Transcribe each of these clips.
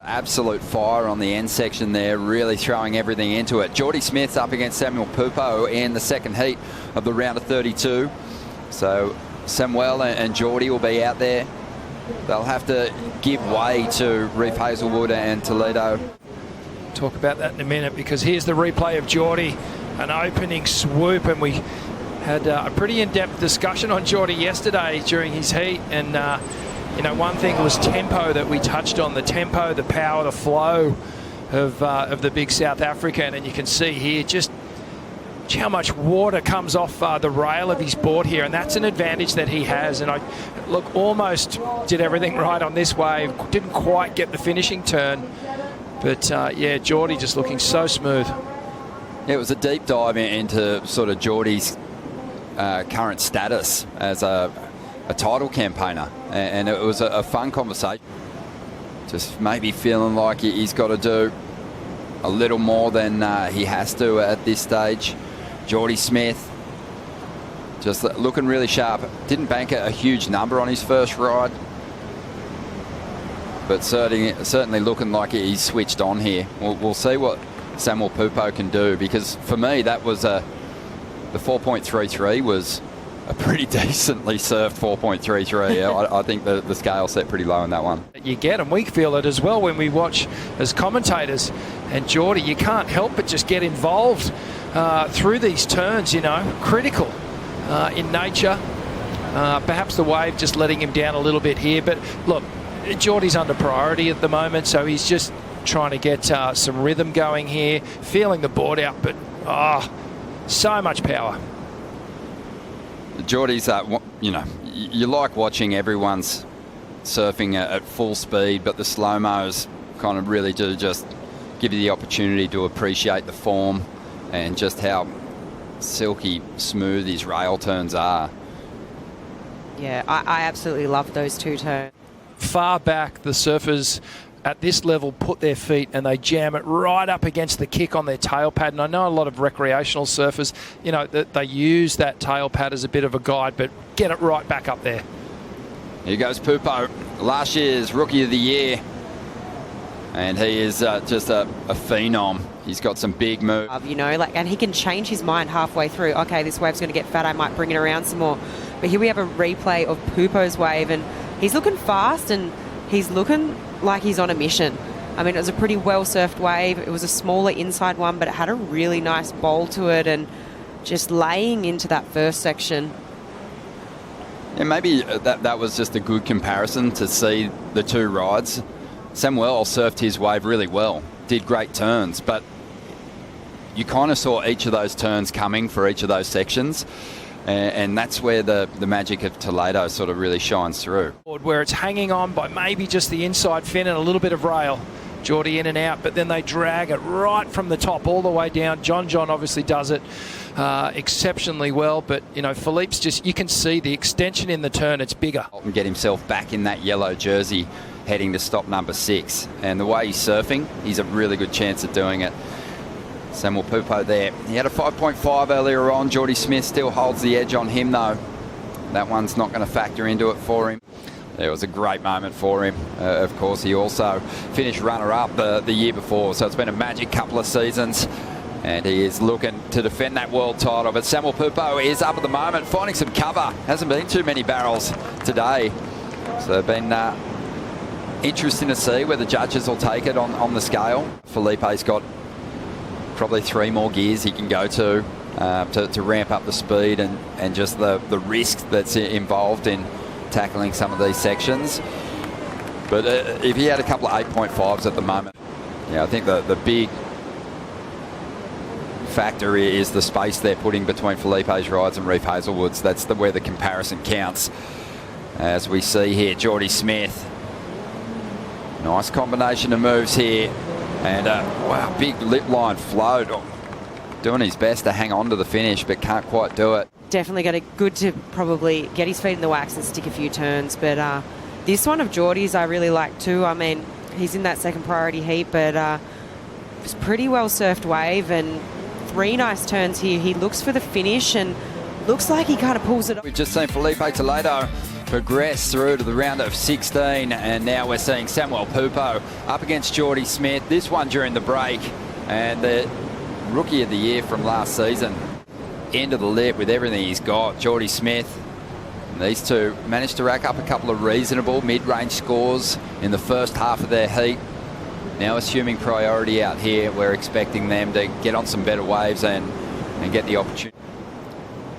Absolute fire on the end section there, really throwing everything into it. Jordy Smith's up against Samuel Pupo in the second heat of the round of 32. So Samuel and Jordy will be out there. They'll have to give way to Reef Hazelwood and Toledo. Talk about that in a minute, because here's the replay of Jordy, an opening swoop, and we had a pretty in-depth discussion on Jordy yesterday during his heat, and you know, one thing was tempo that we touched on, the tempo, the power, the flow of the big South African, and you can see here just how much water comes off the rail of his board here, and that's an advantage that he has. And I look, almost did everything right on this wave, didn't quite get the finishing turn, but yeah, Jordy just looking so smooth. It was a deep dive into sort of Jordy's current status as a title campaigner, and it was a fun conversation. Just maybe feeling like he's got to do a little more than he has to at this stage. Jordy Smith just looking really sharp. Didn't bank a huge number on his first ride, but certainly looking like he's switched on here. We'll see what Samuel Pupo can do, because for me that was the 4.33 was a pretty decently surfed 4.33. I think the scale set pretty low on that one. You get, and we feel it as well when we watch as commentators. And Jordy, you can't help but just get involved through these turns, you know, critical in nature. Perhaps the wave just letting him down a little bit here. But look, Jordy's under priority at the moment, so he's just trying to get some rhythm going here, feeling the board out, but so much power. Jordy's, you know, you like watching everyone's surfing at full speed, but the slow-mos kind of really do just give you the opportunity to appreciate the form and just how silky smooth his rail turns are. Yeah, I absolutely love those two turns. Far back, the surfers at this level put their feet and they jam it right up against the kick on their tail pad. And I know a lot of recreational surfers, you know, that they use that tail pad as a bit of a guide, but get it right back up there. Here goes Pupo, last year's Rookie of the Year. And he is just a phenom. He's got some big moves. You know, like, and he can change his mind halfway through. Okay, this wave's going to get fat. I might bring it around some more. But here we have a replay of Pupo's wave, and he's looking fast and he's looking like he's on a mission. I mean, it was a pretty well-surfed wave. It was a smaller inside one, but it had a really nice bowl to it, and just laying into that first section. Yeah, maybe that was just a good comparison to see the two rides. Samuel surfed his wave really well, did great turns, but you kind of saw each of those turns coming for each of those sections. And that's where the magic of Toledo sort of really shines through. Where it's hanging on by maybe just the inside fin and a little bit of rail. Jordy in and out, but then they drag it right from the top all the way down. John obviously does it exceptionally well, but, you know, Philippe's just, you can see the extension in the turn, it's bigger. And get himself back in that yellow jersey heading to stop number 6. And the way he's surfing, he's a really good chance of doing it. Samuel Pupo there. He had a 5.5 earlier on. Jordy Smith still holds the edge on him, though. That one's not going to factor into it for him. It was a great moment for him. Of course, he also finished runner-up the year before, so it's been a magic couple of seasons. And he is looking to defend that world title. But Samuel Pupo is up at the moment, finding some cover. Hasn't been too many barrels today. So been interesting to see where the judges will take it on the scale. Felipe's got probably 3 more gears he can go to ramp up the speed and just the risk that's involved in tackling some of these sections. But if he had a couple of 8.5s at the moment, yeah, I think the big factor is the space they're putting between Felipe's rides and Reef Hazelwood's. That's where the comparison counts. As we see here, Jordy Smith. Nice combination of moves here. And, wow, big lip line float. Doing his best to hang on to the finish, but can't quite do it. Definitely got it good to probably get his feet in the wax and stick a few turns. But this one of Jordy's I really like too. I mean, he's in that second priority heat, but it's pretty well surfed wave and 3 nice turns here. He looks for the finish and looks like he kind of pulls it off. We've just seen Felipe Toledo progress through to the round of 16, and now we're seeing Samuel Pupo up against Jordy Smith. This one during the break, and the Rookie of the Year from last season. End of the lip with everything he's got, Jordy Smith. And these two managed to rack up a couple of reasonable mid-range scores in the first half of their heat. Now assuming priority out here, we're expecting them to get on some better waves and get the opportunity.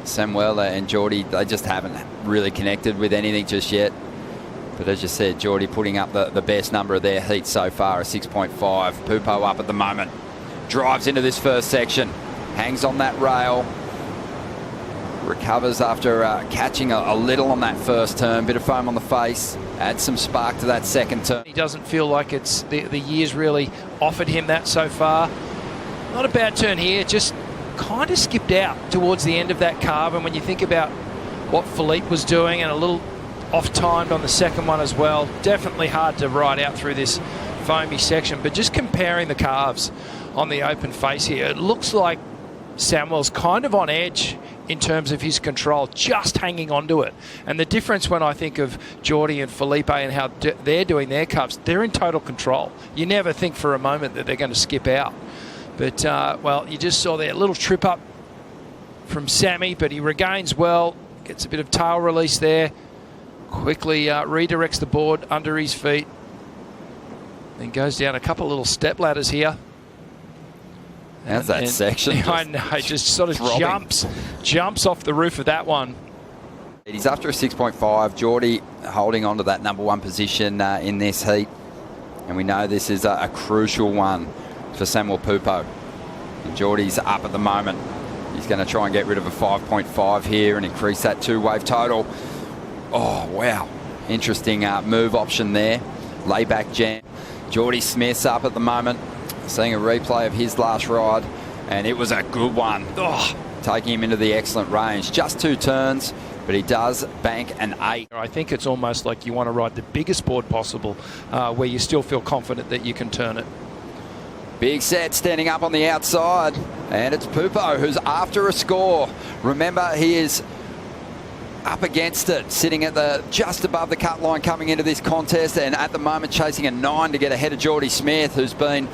Samuel and Jordy, they just haven't really connected with anything just yet. But as you said, Jordy putting up the best number of their heats so far, a 6.5. Pupo up at the moment. Drives into this first section. Hangs on that rail. Recovers after catching a little on that first turn. Bit of foam on the face. Adds some spark to that second turn. He doesn't feel like it's the year's really offered him that so far. Not a bad turn here. Just kind of skipped out towards the end of that carve, and when you think about what Philippe was doing and a little off-timed on the second one as well, definitely hard to ride out through this foamy section. But just comparing the carves on the open face here, it looks like Samuel's kind of on edge in terms of his control, just hanging on to it. And the difference when I think of Jordy and Felipe and how they're doing their carves, they're in total control. You never think for a moment that they're going to skip out. But, well, you just saw that little trip up from Sammy, but he regains well, gets a bit of tail release there, quickly redirects the board under his feet, then goes down a couple of little step ladders here. How's that section? I know, just sort of jumps off the roof of that one. He's after a 6.5. Jordy holding on to that number one position in this heat. And we know this is a crucial one for Samuel Pupo. And Jordy's up at the moment. He's going to try and get rid of a 5.5 here and increase that two-wave total. Oh, wow. Interesting move option there. Layback jam. Jordy Smith's up at the moment. Seeing a replay of his last ride, and it was a good one. Oh, taking him into the excellent range. Just 2 turns, but he does bank an 8. I think it's almost like you want to ride the biggest board possible, where you still feel confident that you can turn it. Big set standing up on the outside, and it's Pupo who's after a score. Remember, he is up against it, sitting at the just above the cut line coming into this contest, and at the moment chasing a 9 to get ahead of Jordy Smith, who's been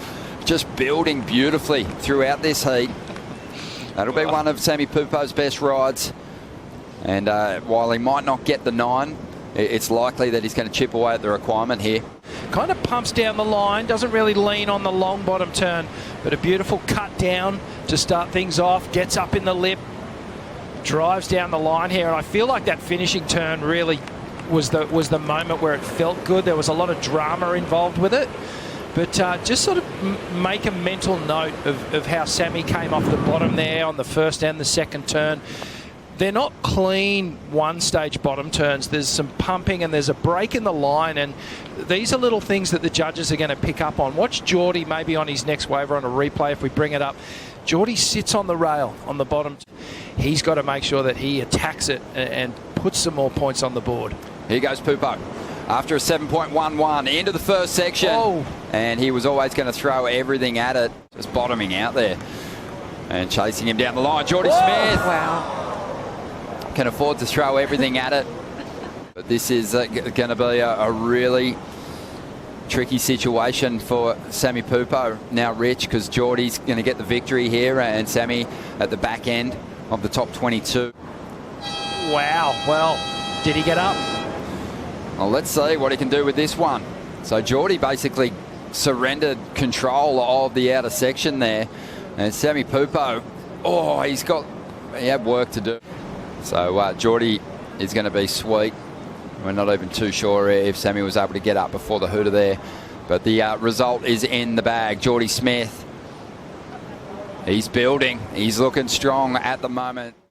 just building beautifully throughout this heat. That'll be one of Sammy Pupo's best rides. And while he might not get the 9, it's likely that he's going to chip away at the requirement here. Kind of pumps down the line, doesn't really lean on the long bottom turn, but a beautiful cut down to start things off. Gets up in the lip, drives down the line here, and I feel like that finishing turn really was the moment where it felt good. There was a lot of drama involved with it. But just sort of make a mental note of how Sammy came off the bottom there on the first and the second turn. They're not clean one-stage bottom turns. There's some pumping and there's a break in the line, and these are little things that the judges are going to pick up on. Watch Jordy maybe on his next wave or on a replay if we bring it up. Jordy sits on the rail on the bottom. He's got to make sure that he attacks it and puts some more points on the board. Here goes Pupo. After a 7.11 into the first section. Oh. And he was always going to throw everything at it. Just bottoming out there. And chasing him down the line. Jordy Smith. Wow. Can afford to throw everything at it. But this is going to be a really tricky situation for Sammy Pupo. Now Rich, because Jordy's going to get the victory here. And Sammy at the back end of the top 22. Wow. Well, did he get up? Well, let's see what he can do with this one. So Jordy basically surrendered control of the outer section there. And Sammy Pupo, oh, he had work to do. So Jordy is going to be sweet. We're not even too sure if Sammy was able to get up before the hooter there. But the result is in the bag. Jordy Smith, he's building. He's looking strong at the moment.